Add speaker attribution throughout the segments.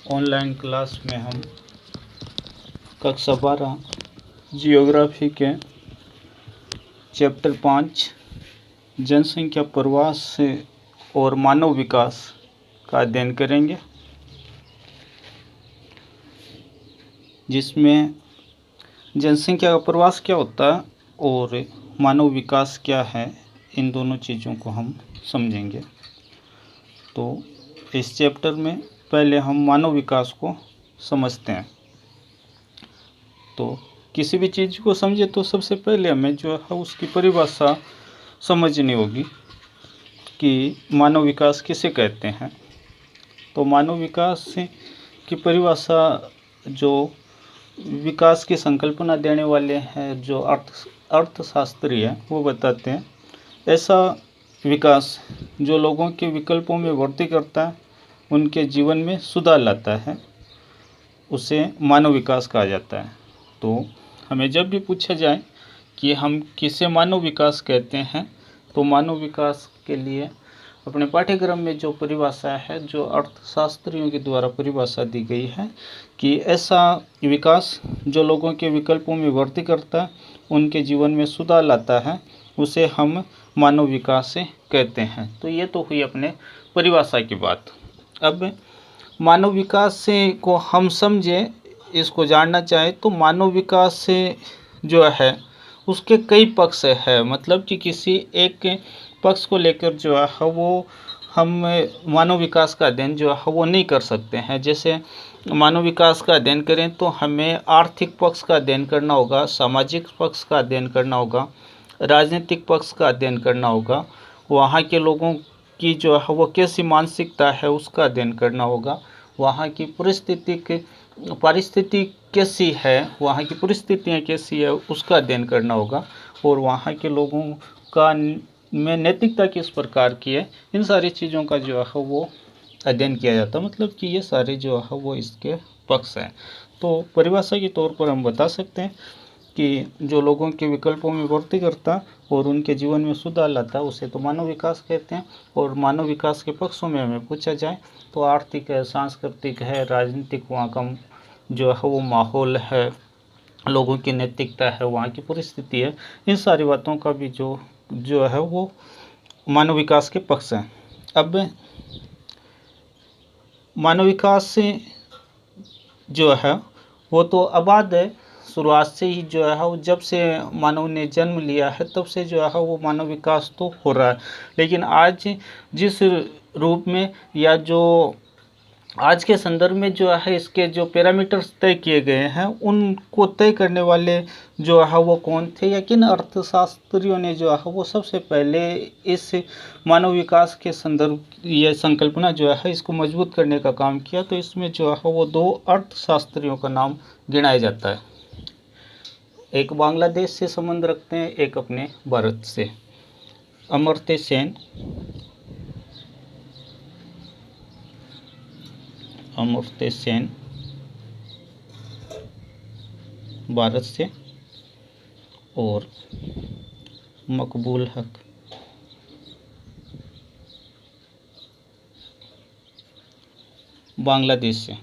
Speaker 1: Online class में हम कक्षा 12 जियोग्राफी के चैप्टर 5 जनसंख्या प्रवास से और मानव विकास का अध्ययन करेंगे, जिसमें जनसंख्या का प्रवास क्या होता है और मानव विकास क्या है, इन दोनों चीज़ों को हम समझेंगे। तो इस चैप्टर में पहले हम मानव विकास को समझते हैं। तो किसी भी चीज़ को समझे तो सबसे पहले हमें जो है उसकी परिभाषा समझनी होगी कि मानव विकास किसे कहते हैं। तो मानव विकास की परिभाषा जो विकास की संकल्पना देने वाले हैं, जो अर्थशास्त्री हैं, वो बताते हैं ऐसा विकास जो लोगों के विकल्पों में वृद्धि करता है, उनके जीवन में सुधार लाता है, उसे मानव विकास कहा जाता है। तो हमें जब भी पूछा जाए कि हम किसे मानव विकास कहते हैं, तो मानव विकास के लिए अपने पाठ्यक्रम में जो परिभाषा है, जो अर्थशास्त्रियों के द्वारा परिभाषा दी गई है कि ऐसा विकास जो लोगों के विकल्पों में वृद्धि करता है, उनके जीवन में सुधार लाता है, उसे हम मानव विकास से कहते हैं। तो ये तो हुई अपने परिभाषा की बात। अब मानव विकास से को हम समझे, इसको जानना चाहे तो मानव विकास से जो है उसके कई पक्ष है। मतलब कि किसी एक पक्ष को लेकर जो है वो हम मानव विकास का अध्ययन जो है वो नहीं कर सकते हैं। जैसे मानव विकास का अध्ययन करें तो हमें आर्थिक पक्ष का अध्ययन करना होगा, सामाजिक पक्ष का अध्ययन करना होगा, राजनीतिक पक्ष का अध्ययन करना होगा, वहाँ के लोगों की जो है वो कैसी मानसिकता है उसका अध्ययन करना होगा, वहाँ की परिस्थिति कैसी है, वहाँ की परिस्थितियाँ कैसी है उसका अध्ययन करना होगा, और वहाँ के लोगों का में नैतिकता किस प्रकार की है, इन सारी चीज़ों का जो है वो अध्ययन किया जाता है। मतलब कि ये सारे जो है वो इसके पक्ष हैं। तो परिभाषा के तौर पर हम बता सकते हैं कि जो लोगों के विकल्पों में वृद्धि करता और उनके जीवन में सुधार लाता, उसे तो मानव विकास कहते हैं। और मानव विकास के पक्षों में हमें पूछा जाए तो आर्थिक है, सांस्कृतिक है, राजनीतिक, वहाँ का जो है वो माहौल है, लोगों की नैतिकता है, वहाँ की परिस्थिति है, इन सारी बातों का भी जो है वो मानव विकास के पक्ष हैं। अब मानव विकास से जो है वो तो आबाद है, शुरुआत से ही जो है वो जब से मानव ने जन्म लिया है तब से जो है वो मानव विकास तो हो रहा है। लेकिन आज जिस रूप में या जो आज के संदर्भ में जो है इसके जो पैरामीटर्स तय किए गए हैं, उनको तय करने वाले जो है वो कौन थे या किन अर्थशास्त्रियों ने जो है वो सबसे पहले इस मानव विकास के संदर्भ ये संकल्पना जो है इसको मजबूत करने का काम किया। तो इसमें जो है वो दो अर्थशास्त्रियों का नाम गिनाया जाता है। एक बांग्लादेश से संबंध रखते हैं, एक अपने भारत से। अमर्त्य सेन भारत से और मकबूल हक बांग्लादेश से।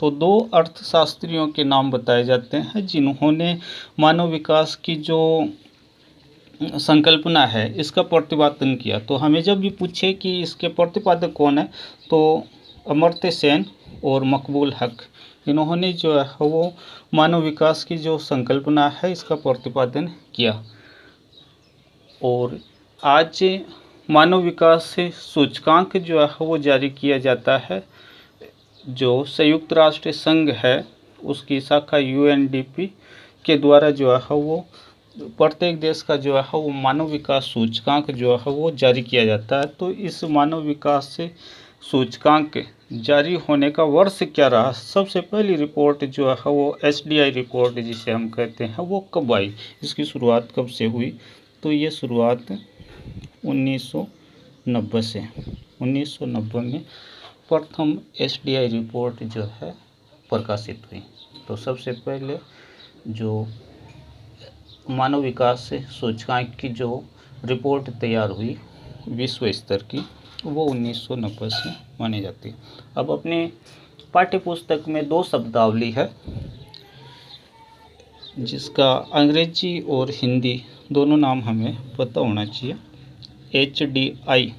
Speaker 1: तो दो अर्थशास्त्रियों के नाम बताए जाते हैं जिन्होंने मानव विकास की जो संकल्पना है इसका प्रतिपादन किया। तो हमें जब भी पूछे कि इसके प्रतिपादक कौन है, तो अमर्त्य सेन और मकबूल हक, इन्होंने जो है वो मानव विकास की जो संकल्पना है इसका प्रतिपादन किया। और आज मानव विकास से सूचकांक जो है वो जारी किया जाता है। जो संयुक्त राष्ट्र संघ है उसकी शाखा UNDP के द्वारा जो है वो प्रत्येक देश का जो है वो मानव विकास सूचकांक जो है वो जारी किया जाता है। तो इस मानव विकास से सूचकांक जारी होने का वर्ष क्या रहा, सबसे पहली रिपोर्ट जो है वो SDI रिपोर्ट जिसे हम कहते हैं वो कब आई, इसकी शुरुआत कब से हुई। तो ये शुरुआत 1990 से, 1990 में प्रथम SDI रिपोर्ट जो है प्रकाशित हुई। तो सबसे पहले जो मानव विकास से सूचकांक की जो रिपोर्ट तैयार हुई विश्व स्तर की, वो 1990 से मानी जाती है। अब अपने पाठ्य पुस्तक में 2 शब्दावली है जिसका अंग्रेजी और हिंदी दोनों नाम हमें पता होना चाहिए। HDI,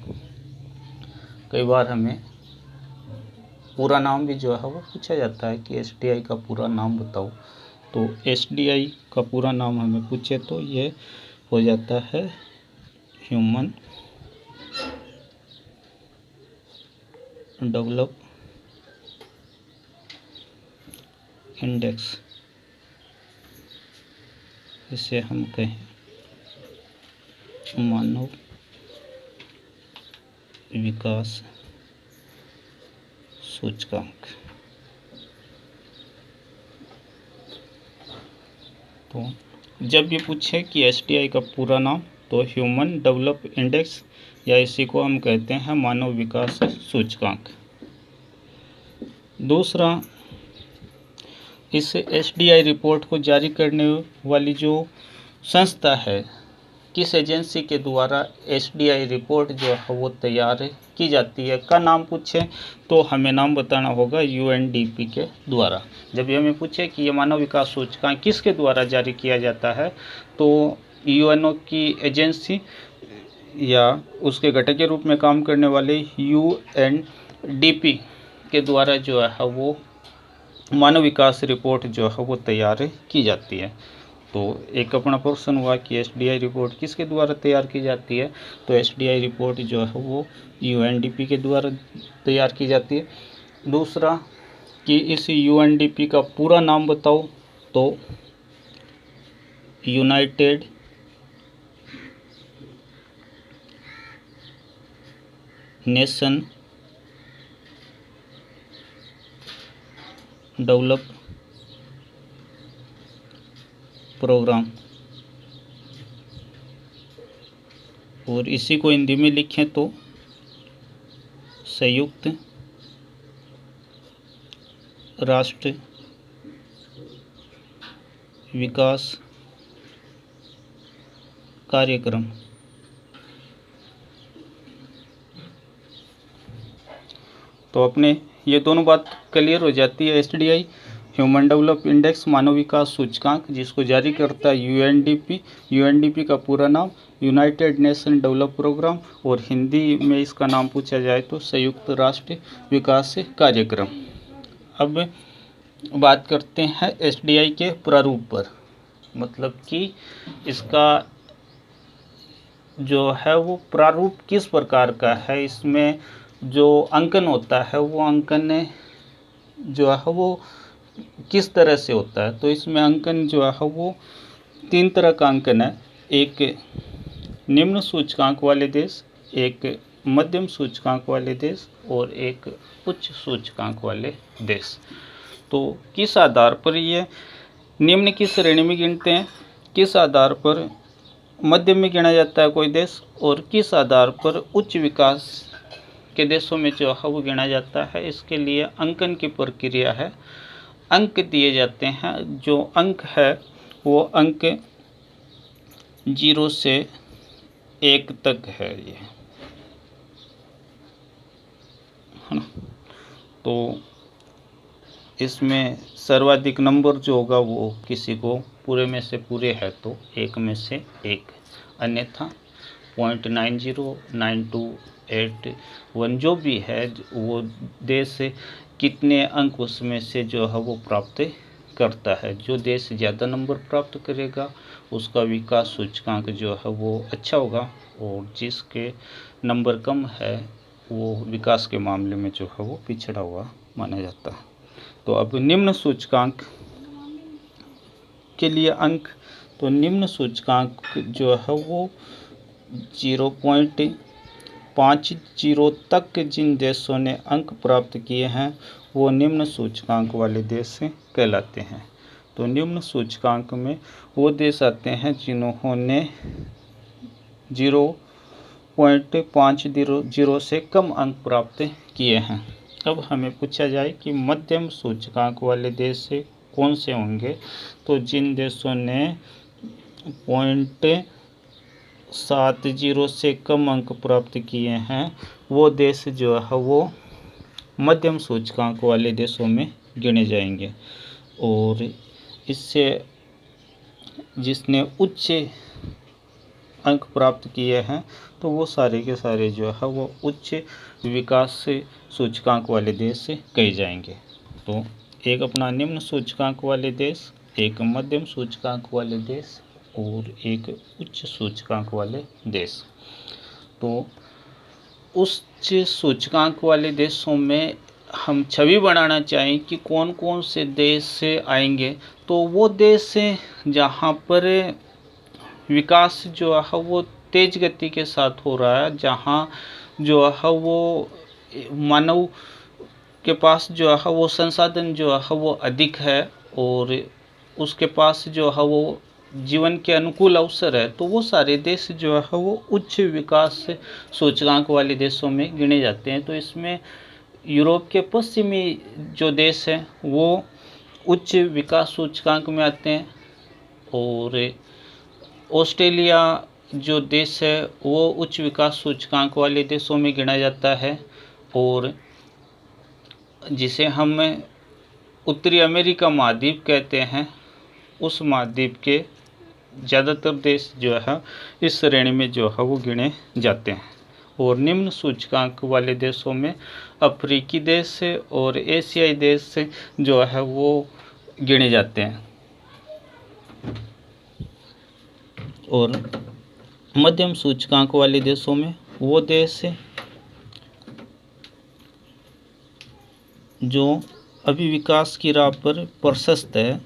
Speaker 1: कई बार हमें पूरा नाम भी जो है वो पूछा जाता है कि HDI का पूरा नाम बताओ। तो HDI का पूरा नाम हमें पूछे तो ये हो जाता है ह्यूमन डेवलप इंडेक्स, इसे हम कहें मानव विकास सूचकांक। तो जब ये पूछे कि HDI का पूरा नाम तो ह्यूमन डेवलप इंडेक्स, या इसी को हम कहते हैं मानव विकास सूचकांक। दूसरा, इस HDI रिपोर्ट को जारी करने वाली जो संस्था है, किस एजेंसी के द्वारा HDI रिपोर्ट जो है वो तैयार की जाती है का नाम पूछे तो हमें नाम बताना होगा UNDP के द्वारा। जब ये हमें पूछे कि ये मानव विकास सूचकांक किसके द्वारा जारी किया जाता है तो UNO की एजेंसी या उसके घटक के रूप में काम करने वाले UNDP के द्वारा जो है वो मानव विकास रिपोर्ट जो है वो तैयार की जाती है। तो एक अपना प्रश्न हुआ कि HDI रिपोर्ट किसके द्वारा तैयार की जाती है, तो HDI रिपोर्ट जो है वो UNDP के द्वारा तैयार की जाती है। दूसरा कि इस UNDP का पूरा नाम बताओ, तो यूनाइटेड नेशन डेवलप प्रोग्राम, और इसी को हिंदी में लिखें तो संयुक्त राष्ट्र विकास कार्यक्रम। तो अपने ये दोनों बात क्लियर हो जाती है। HDI ह्यूमन डेवलप इंडेक्स मानव विकास सूचकांक जिसको जारी करता है UNDP का पूरा नाम यूनाइटेड नेशन डेवलप प्रोग्राम, और हिंदी में इसका नाम पूछा जाए तो संयुक्त राष्ट्र विकास कार्यक्रम। अब बात करते हैं HDI के प्रारूप पर, मतलब कि इसका जो है वो प्रारूप किस प्रकार का है, इसमें जो अंकन होता है वो अंकन जो है वो किस तरह से होता है। तो इसमें अंकन जो है वो 3 तरह का अंकन है, एक निम्न सूचकांक वाले देश, एक मध्यम सूचकांक वाले देश और एक उच्च सूचकांक वाले देश। तो किस आधार पर ये निम्न की श्रेणी में गिनते हैं, किस आधार पर मध्यम में गिना जाता है कोई देश, और किस आधार पर उच्च विकास के देशों में जो है वो गिना जाता है, इसके लिए अंकन की प्रक्रिया है। अंक दिए जाते हैं, जो अंक है वो अंक 0 से 1 तक है ये, है ना। तो इसमें सर्वाधिक नंबर जो होगा वो किसी को पूरे में से पूरे है तो 1 में से 1, अन्यथा 0.909281 जो भी है वो देश कितने अंक उसमें से जो है वो प्राप्त करता है। जो देश ज़्यादा नंबर प्राप्त करेगा उसका विकास सूचकांक जो है वो अच्छा होगा, और जिसके नंबर कम है वो विकास के मामले में जो है वो पिछड़ा हुआ माना जाता है। तो अब निम्न सूचकांक के लिए अंक, तो निम्न सूचकांक जो है वो 0.50 तक जिन देशों ने अंक प्राप्त किए हैं वो निम्न सूचकांक वाले देश कहलाते हैं। तो निम्न सूचकांक में वो देश आते हैं जिन्होंने 0.50 से कम अंक प्राप्त किए हैं। अब हमें पूछा जाए कि मध्यम सूचकांक वाले देश से कौन से होंगे, तो जिन देशों ने 0.70 से कम अंक प्राप्त किए हैं वो देश जो है वो मध्यम सूचकांक वाले देशों में गिने जाएंगे। और इससे जिसने उच्च अंक प्राप्त किए हैं तो वो सारे के सारे जो है वो उच्च विकास सूचकांक वाले देश कहे जाएंगे। तो एक अपना निम्न सूचकांक वाले देश, एक मध्यम सूचकांक वाले देश और एक उच्च सूचकांक वाले देश। तो उच्च सूचकांक वाले देशों में हम छवि बनाना चाहें कि कौन कौन से देश से आएंगे, तो वो देश जहाँ पर विकास जो है वो तेज गति के साथ हो रहा है, जहाँ जो है वो मानव के पास जो है वो संसाधन जो है वो अधिक है और उसके पास जो है वो जीवन के अनुकूल अवसर है, तो वो सारे देश जो है वो उच्च विकास सूचकांक वाले देशों में गिने जाते हैं। तो इसमें यूरोप के पश्चिमी जो देश हैं वो उच्च विकास सूचकांक में आते हैं और ऑस्ट्रेलिया जो देश है वो उच्च विकास सूचकांक वाले देशों में गिना जाता है। और जिसे हम उत्तरी अमेरिका महाद्वीप कहते हैं, उस महाद्वीप के ज़्यादातर देश जो है इस श्रेणी में जो है वो गिने जाते हैं। और निम्न सूचकांक वाले देशों में अफ्रीकी देश और एशियाई देश जो है वो गिने जाते हैं। और मध्यम सूचकांक वाले देशों में वो देश जो अभी विकास की राह पर प्रशस्त है,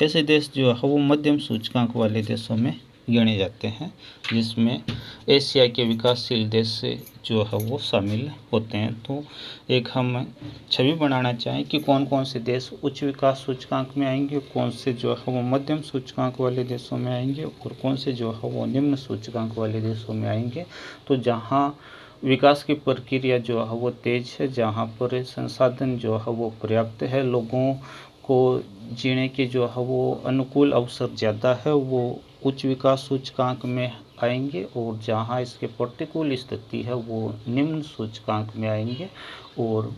Speaker 1: ऐसे देश जो है वो मध्यम सूचकांक वाले देशों में गिने जाते हैं, जिसमें एशिया के विकासशील देश जो है वो शामिल होते हैं। तो एक हम छवि बनाना चाहें कि कौन कौन से देश उच्च विकास सूचकांक में आएंगे, कौन से जो है वो मध्यम सूचकांक वाले देशों में आएंगे और कौन से जो है वो निम्न सूचकांक वाले देशों में आएंगे। तो जहाँ विकास की प्रक्रिया जो है वो तेज है, जहाँ पर संसाधन जो है वो पर्याप्त है, लोगों को जीने के जो है वो अनुकूल अवसर ज़्यादा है, वो उच्च विकास सूचकांक में आएंगे। और जहाँ इसके प्रतिकूल स्थिति है वो निम्न सूचकांक में आएंगे। और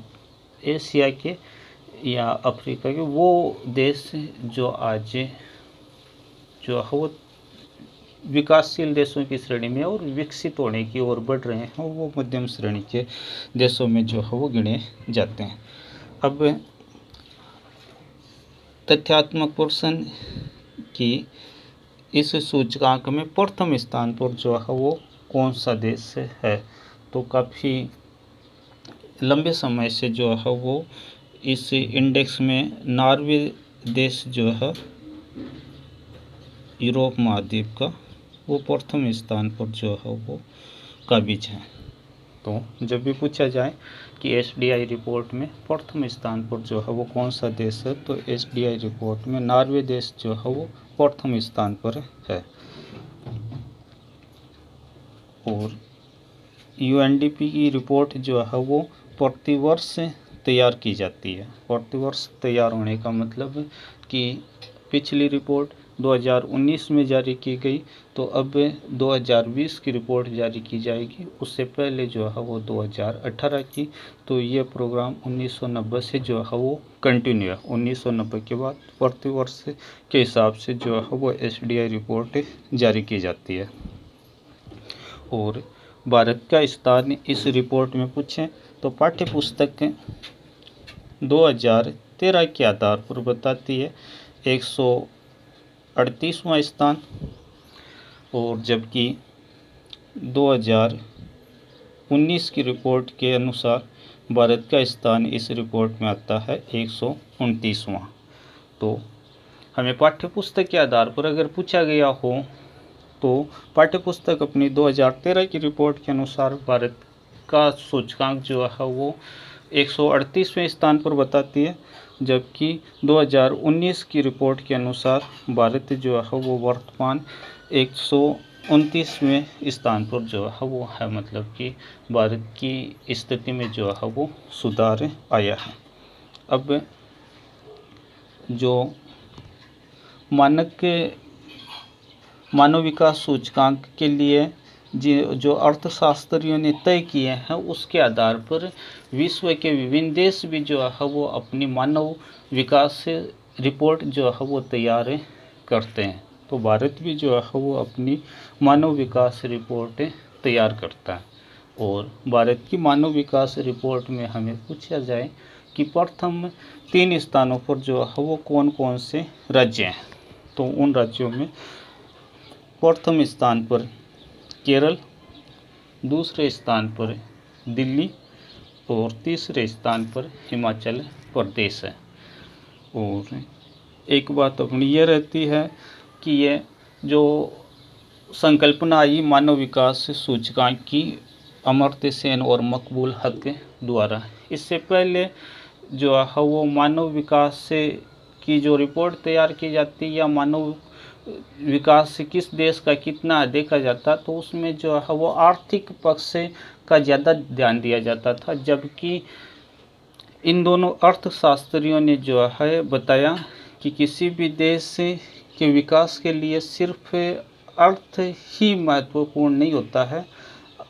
Speaker 1: एशिया के या अफ्रीका के वो देश जो आज जो है वो विकासशील देशों की श्रेणी में और विकसित होने की ओर बढ़ रहे हैं, वो मध्यम श्रेणी के देशों में जो है वो गिने जाते हैं। अब तथ्यात्मक प्रश्न कि इस सूचकांक में प्रथम स्थान पर जो है वो कौन सा देश है। तो काफ़ी लंबे समय से जो है वो इस इंडेक्स में नॉर्वे देश जो है यूरोप महाद्वीप का, वो प्रथम स्थान पर जो है वो काबिज है। तो जब भी पूछा जाए कि एसडीआई रिपोर्ट में प्रथम स्थान पर जो है वो कौन सा देश है, तो एसडीआई रिपोर्ट में नॉर्वे देश जो है वो प्रथम स्थान पर है। और यूएनडीपी की रिपोर्ट जो है वो प्रतिवर्ष तैयार की जाती है। प्रतिवर्ष तैयार होने का मतलब कि पिछली रिपोर्ट 2019 में जारी की गई, तो अब 2020 की रिपोर्ट जारी की जाएगी। उससे पहले जो है वो 2018 की। तो ये प्रोग्राम 1990 से जो है वो कंटिन्यू है। 1990 के बाद प्रतिवर्ष के हिसाब से जो है वो एसडीआई रिपोर्ट जारी की जाती है। और भारत का स्थान इस रिपोर्ट में पूछें तो पाठ्य पुस्तक 2013 के आधार पर बताती है 138वां स्थान, और जबकि 2019 की रिपोर्ट के अनुसार भारत का स्थान इस रिपोर्ट में आता है 129वां। तो हमें पाठ्य पुस्तक के आधार पर अगर पूछा गया हो तो पाठ्य पुस्तक अपनी 2013 की रिपोर्ट के अनुसार भारत का सूचकांक जो है वो 138वें स्थान पर बताती है, जबकि 2019 की रिपोर्ट के अनुसार भारत जो है वो वर्तमान 129वें स्थान पर जो है वो है। मतलब कि भारत की स्थिति में जो है वो सुधार आया है। अब जो मानव विकास सूचकांक के लिए जो अर्थशास्त्रियों ने तय किए हैं उसके आधार पर विश्व के विभिन्न देश भी जो है वो अपनी मानव विकास रिपोर्ट जो है वो तैयार करते हैं। तो भारत भी जो है वो अपनी मानव विकास रिपोर्ट तैयार करता है। और भारत की मानव विकास रिपोर्ट में हमें पूछा जाए कि प्रथम 3 स्थानों पर जो है वो कौन कौन से राज्य हैं, तो उन राज्यों में प्रथम स्थान पर केरल, दूसरे स्थान पर दिल्ली और तीसरे स्थान पर हिमाचल प्रदेश है। और एक बात अपनी ये रहती है कि ये जो संकल्पना आई मानव विकास सूचकांक की अमर्त्य सेन और मकबूल हक द्वारा, इससे पहले जो है वो मानव विकास की जो रिपोर्ट तैयार की जाती है या मानव विकास किस देश का कितना देखा जाता, तो उसमें जो है वो आर्थिक पक्ष का ज़्यादा ध्यान दिया जाता था, जबकि इन दोनों अर्थशास्त्रियों ने जो है बताया कि किसी भी देश के विकास के लिए सिर्फ अर्थ ही महत्वपूर्ण नहीं होता है,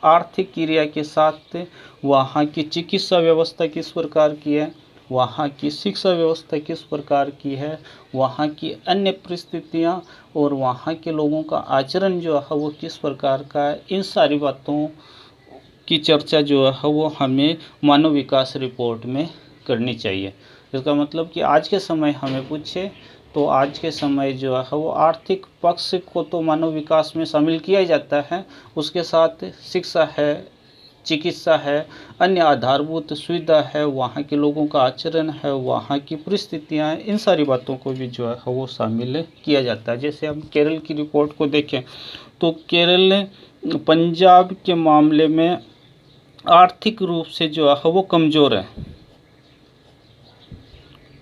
Speaker 1: आर्थिक क्रिया के साथ वहाँ की चिकित्सा व्यवस्था किस प्रकार की है, वहाँ की शिक्षा व्यवस्था किस प्रकार की है, वहाँ की अन्य परिस्थितियाँ और वहाँ के लोगों का आचरण जो है वो किस प्रकार का है, इन सारी बातों की चर्चा जो है वो हमें मानव विकास रिपोर्ट में करनी चाहिए। इसका मतलब कि आज के समय हमें पूछे तो आज के समय जो है वो आर्थिक पक्ष को तो मानव विकास में शामिल किया ही जाता है, उसके साथ शिक्षा है, चिकित्सा है, अन्य आधारभूत सुविधा है, वहाँ के लोगों का आचरण है, वहाँ की परिस्थितियाँ हैं, इन सारी बातों को भी जो है वो शामिल किया जाता है। जैसे हम केरल की रिपोर्ट को देखें तो केरल पंजाब के मामले में आर्थिक रूप से जो है वो कमज़ोर है,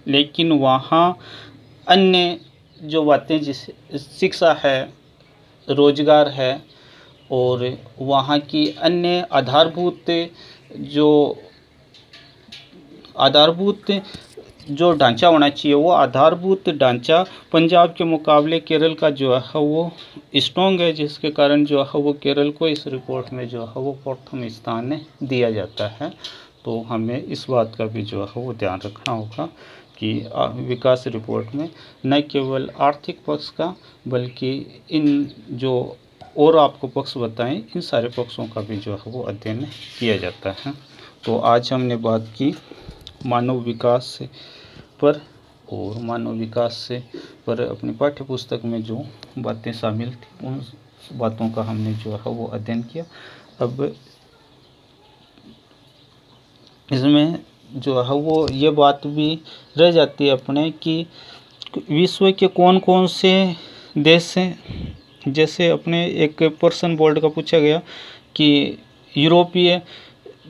Speaker 1: लेकिन वहाँ अन्य जो बातें जैसे शिक्षा है, रोजगार है और वहाँ की अन्य आधारभूत जो ढांचा होना चाहिए, वो आधारभूत ढांचा पंजाब के मुकाबले केरल का जो है वो स्ट्रॉन्ग है, जिसके कारण जो है वो केरल को इस रिपोर्ट में जो है वो प्रथम स्थान दिया जाता है। तो हमें इस बात का भी जो है वो ध्यान रखना होगा कि विकास रिपोर्ट में न केवल आर्थिक पक्ष का बल्कि इन जो और आपको पक्ष बताएं, इन सारे पक्षों का भी जो है वो अध्ययन किया जाता है। तो आज हमने बात की मानव विकास पर, और मानव विकास पर अपनी पाठ्य पुस्तक में जो बातें शामिल थी उन बातों का हमने जो है वो अध्ययन किया। अब इसमें जो है वो ये बात भी रह जाती है अपने कि विश्व के कौन कौन से देश हैं। जैसे अपने एक पर्सन बोर्ड का पूछा गया कि यूरोपीय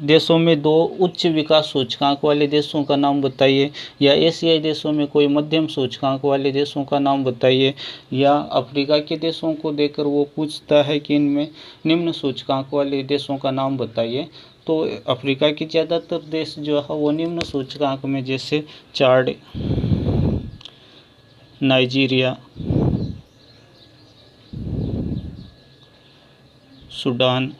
Speaker 1: देशों में 2 उच्च विकास सूचकांक वाले देशों का नाम बताइए, या एशियाई देशों में कोई मध्यम सूचकांक वाले देशों का नाम बताइए, या अफ्रीका के देशों को देकर वो पूछता है कि इनमें निम्न सूचकांक वाले देशों का नाम बताइए। तो अफ्रीका के ज़्यादातर देश जो है वो निम्न सूचकांक में, जैसे चाड, नाइजीरिया, सूडान।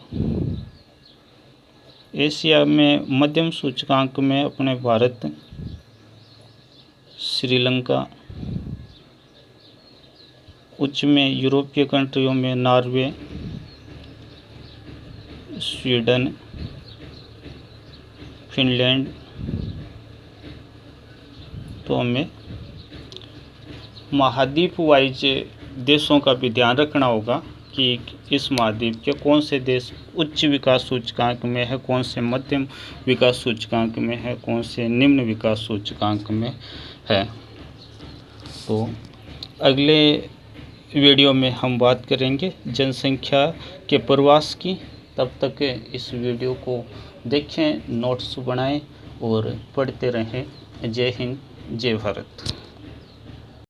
Speaker 1: एशिया में मध्यम सूचकांक में अपने भारत, श्रीलंका, उच्च में यूरोपीय कंट्रियों में नॉर्वे, स्वीडन, फिनलैंड। तो हमें महाद्वीप वाइज देशों का भी ध्यान रखना होगा कि इस महाद्वीप के कौन से देश उच्च विकास सूचकांक में है, कौन से मध्यम विकास सूचकांक में है, कौन से निम्न विकास सूचकांक में है। तो अगले वीडियो में हम बात करेंगे जनसंख्या के प्रवास की। तब तक इस वीडियो को देखें, नोट्स बनाएं और पढ़ते रहें। जय हिंद, जय भारत।